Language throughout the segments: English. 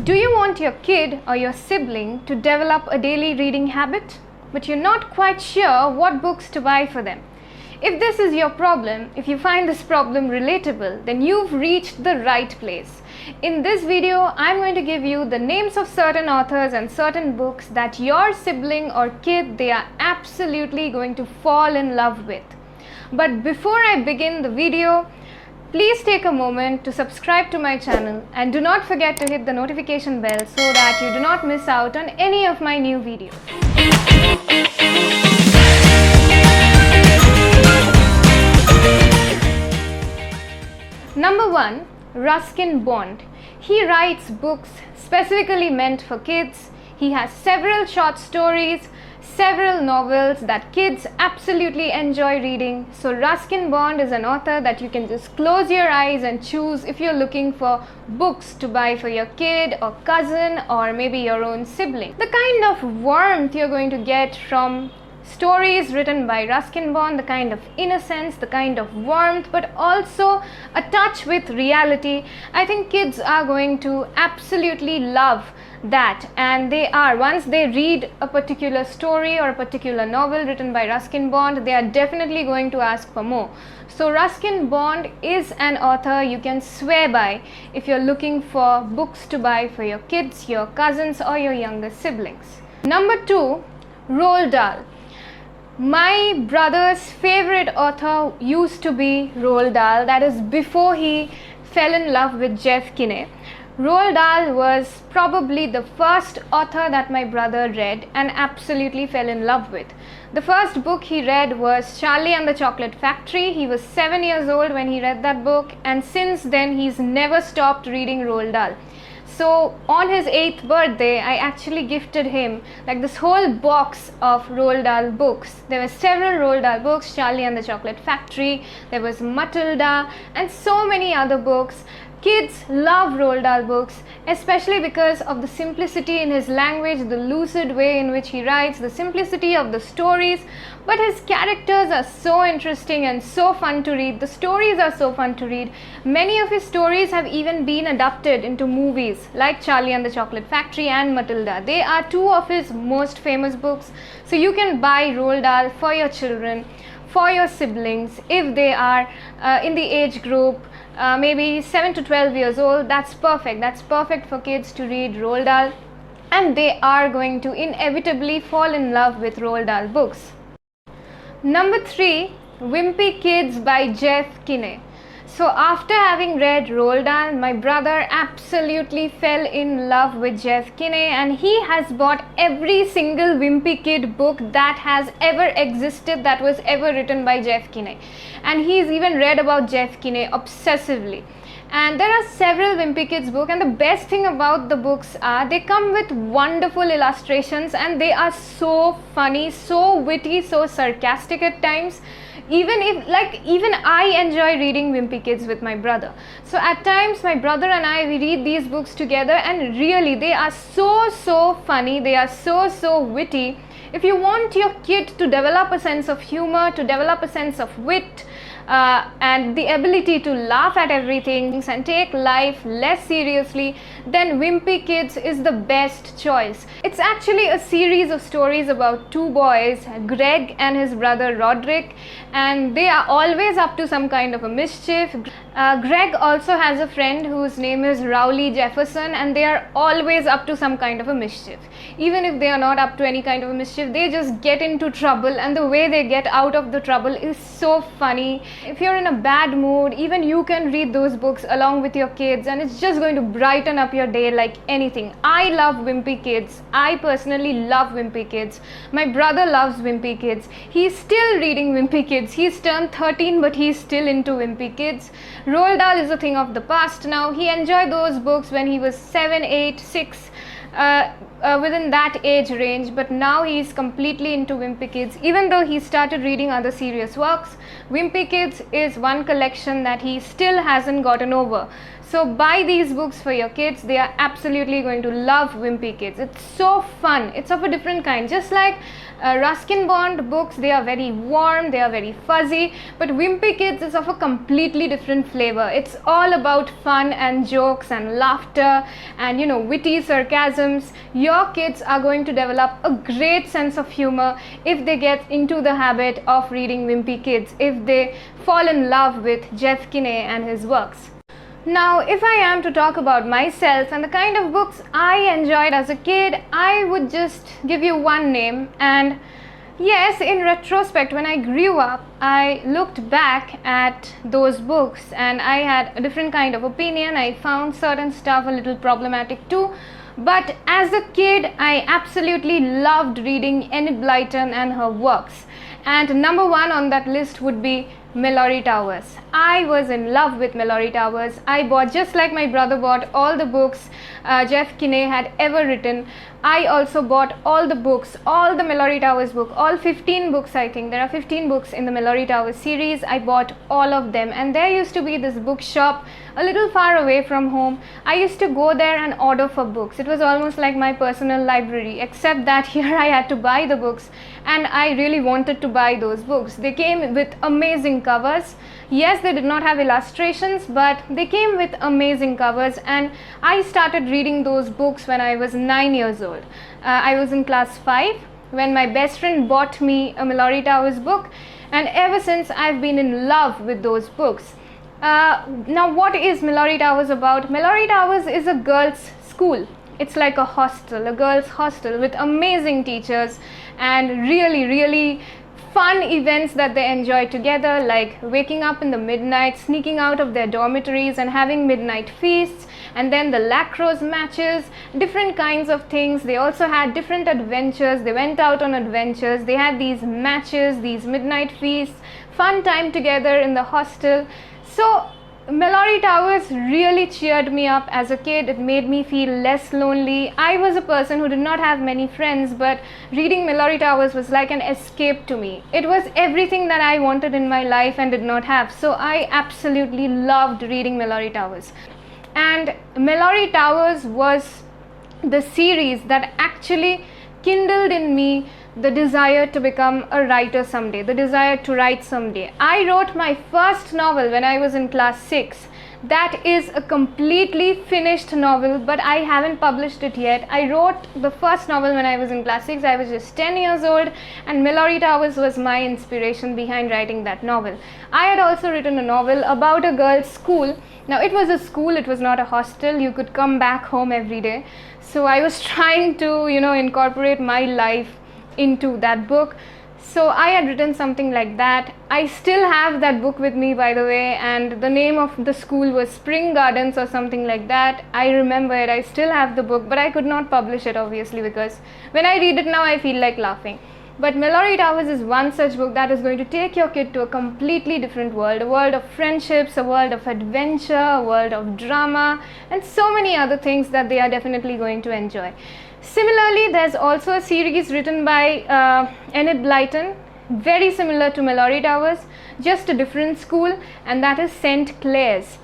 Do you want your kid or your sibling to develop a daily reading habit, but you're not quite sure what books to buy for them? If this is your problem, if you find this problem relatable, then you've reached the right place. In this video, I'm going to give you the names of certain authors and certain books that your sibling or kid, they are absolutely going to fall in love with. But before I begin the video, please take a moment to subscribe to my channel and do not forget to hit the notification bell so that you do not miss out on any of my new videos. Number 1, Ruskin Bond. He writes books specifically meant for kids. He has several short stories, several novels that kids absolutely enjoy reading. So Ruskin Bond is an author that you can just close your eyes and choose if you're looking for books to buy for your kid or cousin or maybe your own sibling. The kind of warmth you're going to get from stories written by Ruskin Bond, the kind of innocence, the kind of warmth, but also a touch with reality. I think kids are going to absolutely love that, and they are, once they read a particular story or a particular novel written by Ruskin Bond, they are definitely going to ask for more. So Ruskin Bond is an author you can swear by if you're looking for books to buy for your kids, your cousins or your younger siblings. Number 2, Roald Dahl. My brother's favorite author used to be Roald Dahl. That is before he fell in love with Jeff Kinney. Roald Dahl was probably the first author that my brother read and absolutely fell in love with. The first book he read was Charlie and the Chocolate Factory. He was 7 years old when he read that book, and since then he's never stopped reading Roald Dahl. So on his 8th birthday, I actually gifted him like this whole box of Roald Dahl books. There were several Roald Dahl books, Charlie and the Chocolate Factory, there was Matilda and so many other books. Kids love Roald Dahl books, especially because of the simplicity in his language, the lucid way in which he writes, the simplicity of the stories. But his characters are so interesting and so fun to read. The stories are so fun to read. Many of his stories have even been adapted into movies like Charlie and the Chocolate Factory and Matilda. They are two of his most famous books. So you can buy Roald Dahl for your children, for your siblings, if they are in the age group maybe 7 to 12 years old. That's perfect. That's perfect for kids to read Roald Dahl, and they are going to inevitably fall in love with Roald Dahl books. Number 3, Wimpy Kids by Jeff Kinney. So after having read Roald Dahl, my brother absolutely fell in love with Jeff Kinney, and he has bought every single Wimpy Kid book that has ever existed, that was ever written by Jeff Kinney. And he's even read about Jeff Kinney obsessively. And there are several Wimpy Kids books, and the best thing about the books are they come with wonderful illustrations, and they are so funny, so witty, so sarcastic at times. Even I enjoy reading Wimpy Kids with my brother. So at times my brother and I, we read these books together, and really they are so funny, they are so witty. If you want your kid to develop a sense of humor, to develop a sense of wit, and the ability to laugh at everything and take life less seriously, then Wimpy Kids is the best choice. It's actually a series of stories about two boys, Greg and his brother Roderick, and they are always up to some kind of a mischief. Greg also has a friend whose name is Rowley Jefferson, and they are always up to some kind of a mischief. Even if they are not up to any kind of a mischief, they just get into trouble, and the way they get out of the trouble is so funny. If you're in a bad mood, even you can read those books along with your kids, and it's just going to brighten up your day like anything. I love Wimpy Kids. I personally love Wimpy Kids. My brother loves Wimpy Kids. He's still reading Wimpy Kids. He's turned 13, but he's still into Wimpy Kids. Roald Dahl is a thing of the past now. He enjoyed those books when he was 7, 8, 6. Within that age range, but now he's completely into Wimpy Kids. Even though he started reading other serious works, Wimpy Kids is one collection that he still hasn't gotten over. So buy these books for your kids. They are absolutely going to love Wimpy Kids. It's so fun. It's of a different kind. Just like Ruskin Bond books, they are very warm, they are very fuzzy, but Wimpy Kids is of a completely different flavor. It's all about fun and jokes and laughter and witty sarcasms. Your kids are going to develop a great sense of humor if they get into the habit of reading Wimpy Kids, if they fall in love with Jeff Kinney and his works. Now, if I am to talk about myself and the kind of books I enjoyed as a kid, I would just give you one name. And yes, in retrospect, when I grew up, I looked back at those books and I had a different kind of opinion. I found certain stuff a little problematic too. But as a kid, I absolutely loved reading Enid Blyton and her works. And number one on that list would be Mallory Towers. I was in love with Mallory Towers. I bought, just like my brother bought, all the books Jeff Kinney had ever written. I also bought all the books, all the Mallory Towers book, all 15 books I think. There are 15 books in the Mallory Towers series. I bought all of them, and there used to be this bookshop a little far away from home. I used to go there and order for books. It was almost like my personal library, except that here I had to buy the books, and I really wanted to buy those books. They came with amazing covers. Yes, they did not have illustrations, but they came with amazing covers, and I started reading those books when I was 9 years old. I was in class 5 when my best friend bought me a Mallory Towers book, and ever since I've been in love with those books. Now, what is Mallory Towers about? Mallory Towers is a girls' school. It's like a hostel, a girls' hostel with amazing teachers and really fun events that they enjoy together, like waking up in the midnight, sneaking out of their dormitories and having midnight feasts, and then the lacrosse matches, different kinds of things. They also had different adventures. They went out on adventures. They had these matches, these midnight feasts, fun time together in the hostel. So Mallory Towers really cheered me up as a kid. It made me feel less lonely. I was a person who did not have many friends, but reading Mallory Towers was like an escape to me. It was everything that I wanted in my life and did not have. So I absolutely loved reading Mallory Towers. And Mallory Towers was the series that actually kindled in me the desire to become a writer someday, the desire to write someday. I wrote my first novel when I was in class 6. That is a completely finished novel, but I haven't published it yet. I wrote the first novel when I was in class 6. I was just 10 years old, and Mallory Towers was my inspiration behind writing that novel. I had also written a novel about a girls' school. Now, it was a school, it was not a hostel. You could come back home every day. So I was trying to, incorporate my life into that book. So I had written something like that. I still have that book with me, by the way, and the name of the school was Spring Gardens or something like that. I remember it. I still have the book, but I could not publish it, obviously, because when I read it now I feel like laughing. But Mallory Towers is one such book that is going to take your kid to a completely different world, a world of friendships, a world of adventure, a world of drama, and so many other things that they are definitely going to enjoy. Similarly, there's also a series written by Enid Blyton, very similar to Mallory Towers, just a different school, and that is St. Clair's.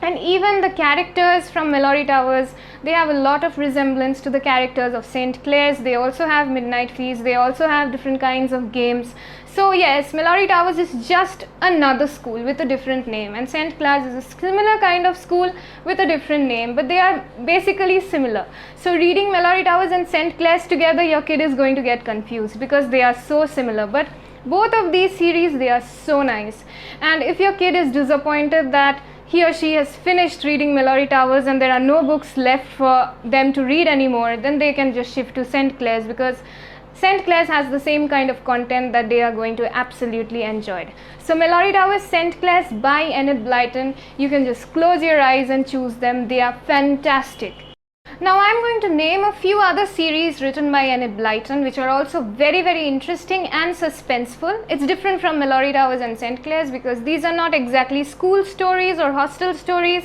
And even the characters from Mallory Towers, they have a lot of resemblance to the characters of St. Clair's. They also have midnight feasts. They also have different kinds of games. So yes, Mallory Towers is just another school with a different name, and St. Clair's is a similar kind of school with a different name, but they are basically similar. So reading Mallory Towers and St. Clair's together, your kid is going to get confused because they are so similar. But both of these series, they are so nice. And if your kid is disappointed that he or she has finished reading Mallory Towers and there are no books left for them to read anymore, then they can just shift to St. Clair's, because St. Clair's has the same kind of content that they are going to absolutely enjoy. So Mallory Towers, St. Clair's by Enid Blyton, you can just close your eyes and choose them. They are fantastic. Now I'm going to name a few other series written by Enid Blyton, which are also very interesting and suspenseful. It's different from Mallory Towers and St. Clair's because these are not exactly school stories or hostel stories.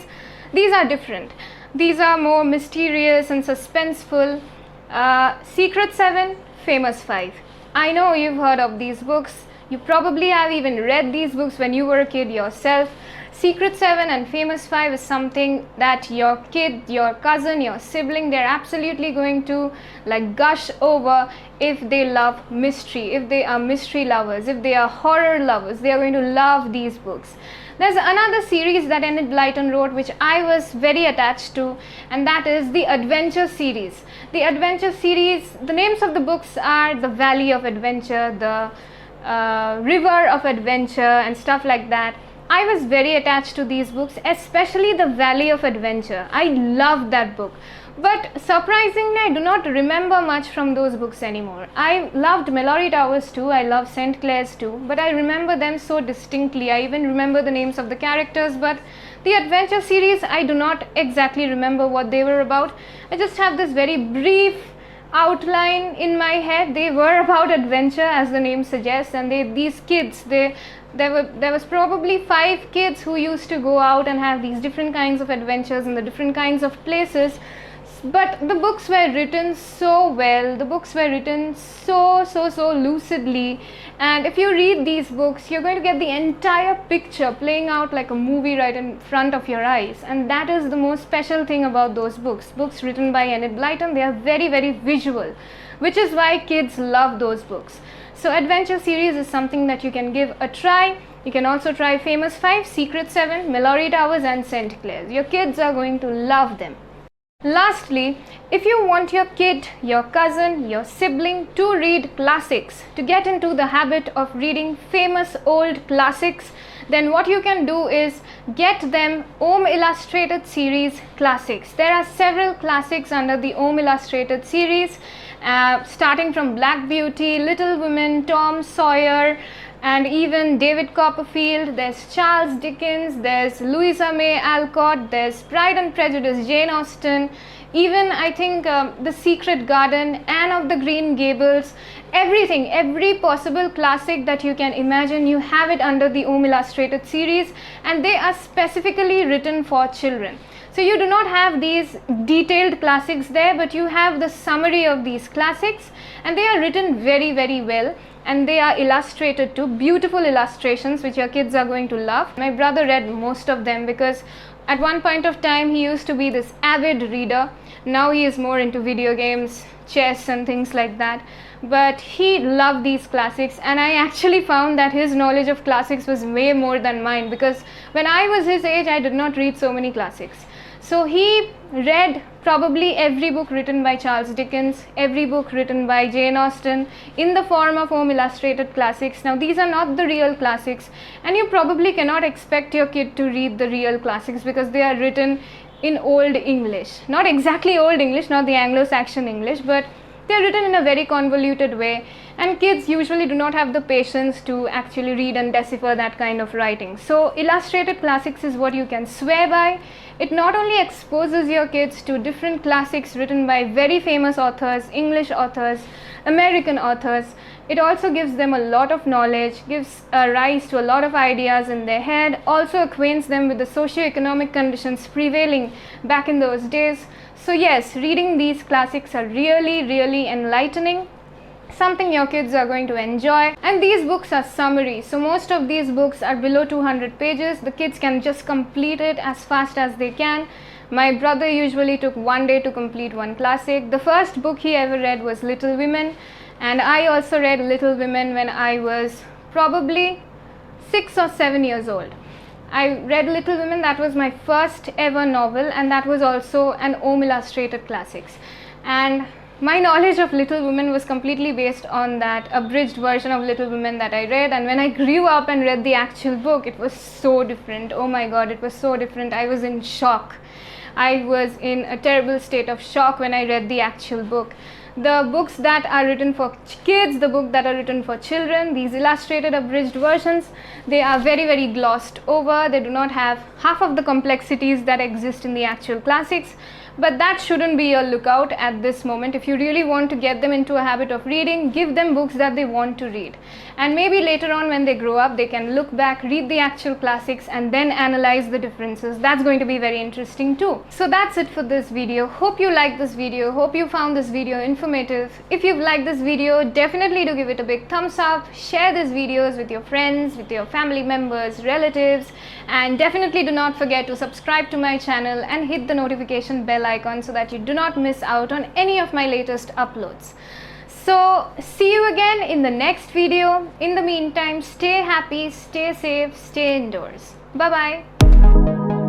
These are different. These are more mysterious and suspenseful. Secret 7, Famous 5. I know you've heard of these books. You probably have even read these books when you were a kid yourself. Secret 7 and Famous 5 is something that your kid, your cousin, your sibling, they're absolutely going to like gush over if they love mystery, if they are mystery lovers, if they are horror lovers, they are going to love these books. There's another series that Enid Blyton wrote which I was very attached to, and that is the Adventure series. The Adventure series, the names of the books are The Valley of Adventure, The River of Adventure and stuff like that. I was very attached to these books, especially The Valley of Adventure. I loved that book. But surprisingly, I do not remember much from those books anymore. I loved Mallory Towers too, I love St. Clair's too, but I remember them so distinctly. I even remember the names of the characters, but the Adventure series, I do not exactly remember what they were about. I just have this very brief outline in my head. They were about adventure, as the name suggests, and these kids, there was probably 5 kids who used to go out and have these different kinds of adventures in the different kinds of places. But the books were written so well, the books were written so lucidly, and if you read these books, you're going to get the entire picture playing out like a movie right in front of your eyes. And that is the most special thing about those books. Books written by Enid Blyton, they are very visual, which is why kids love those books. So Adventure series is something that you can give a try. You can also try Famous 5, Secret 7, Mallory Towers and St. Clair's. Your kids are going to love them. Lastly, if you want your kid, your cousin, your sibling to read classics, to get into the habit of reading famous old classics, then what you can do is get them Om Illustrated series classics. There are several classics under the Om Illustrated series, starting from Black Beauty, Little Women, Tom Sawyer, and even David Copperfield. There's Charles Dickens, there's Louisa May Alcott, there's Pride and Prejudice, Jane Austen, even I think The Secret Garden, Anne of the Green Gables, everything, every possible classic that you can imagine, you have it under the Om Illustrated series, and they are specifically written for children. So you do not have these detailed classics there, but you have the summary of these classics, and they are written very well. And they are illustrated too, beautiful illustrations which your kids are going to love. My brother read most of them because at one point of time he used to be this avid reader. Now he is more into video games, chess and things like that. But he loved these classics, and I actually found that his knowledge of classics was way more than mine, because when I was his age I did not read so many classics. So he read probably every book written by Charles Dickens, every book written by Jane Austen in the form of Om Illustrated classics. Now these are not the real classics, and you probably cannot expect your kid to read the real classics because they are written in Old English. Not exactly Old English, not the Anglo-Saxon English, but they are written in a very convoluted way, and kids usually do not have the patience to actually read and decipher that kind of writing. So illustrated classics is what you can swear by. It not only exposes your kids to different classics written by very famous authors, English authors, American authors, it also gives them a lot of knowledge, gives rise to a lot of ideas in their head, also acquaints them with the socio-economic conditions prevailing back in those days. So yes, reading these classics are really enlightening, something your kids are going to enjoy. And these books are summaries, so most of these books are below 200 pages. The kids can just complete it as fast as they can. My brother usually took one day to complete one classic. The first book he ever read was Little Women, and I also read Little Women when I was probably 6 or 7 years old. I read Little Women, that was my first ever novel, and that was also an Om Illustrated classics. And my knowledge of Little Women was completely based on that abridged version of Little Women that I read, and when I grew up and read the actual book, it was so different. Oh my god, it was so different. I was in shock. I was in a terrible state of shock when I read the actual book. The books that are written for kids, the books that are written for children, these illustrated abridged versions, they are very glossed over. They do not have half of the complexities that exist in the actual classics. But that shouldn't be your lookout at this moment. If you really want to get them into a habit of reading, give them books that they want to read. And maybe later on when they grow up, they can look back, read the actual classics, and then analyze the differences. That's going to be very interesting too. So that's it for this video. Hope you liked this video. Hope you found this video informative. If you've liked this video, definitely do give it a big thumbs up. Share these videos with your friends, with your family members, relatives, and definitely do not forget to subscribe to my channel and hit the notification bell icon so that you do not miss out on any of my latest uploads. So see you again in the next video. In the meantime, stay happy, stay safe, stay indoors. Bye bye.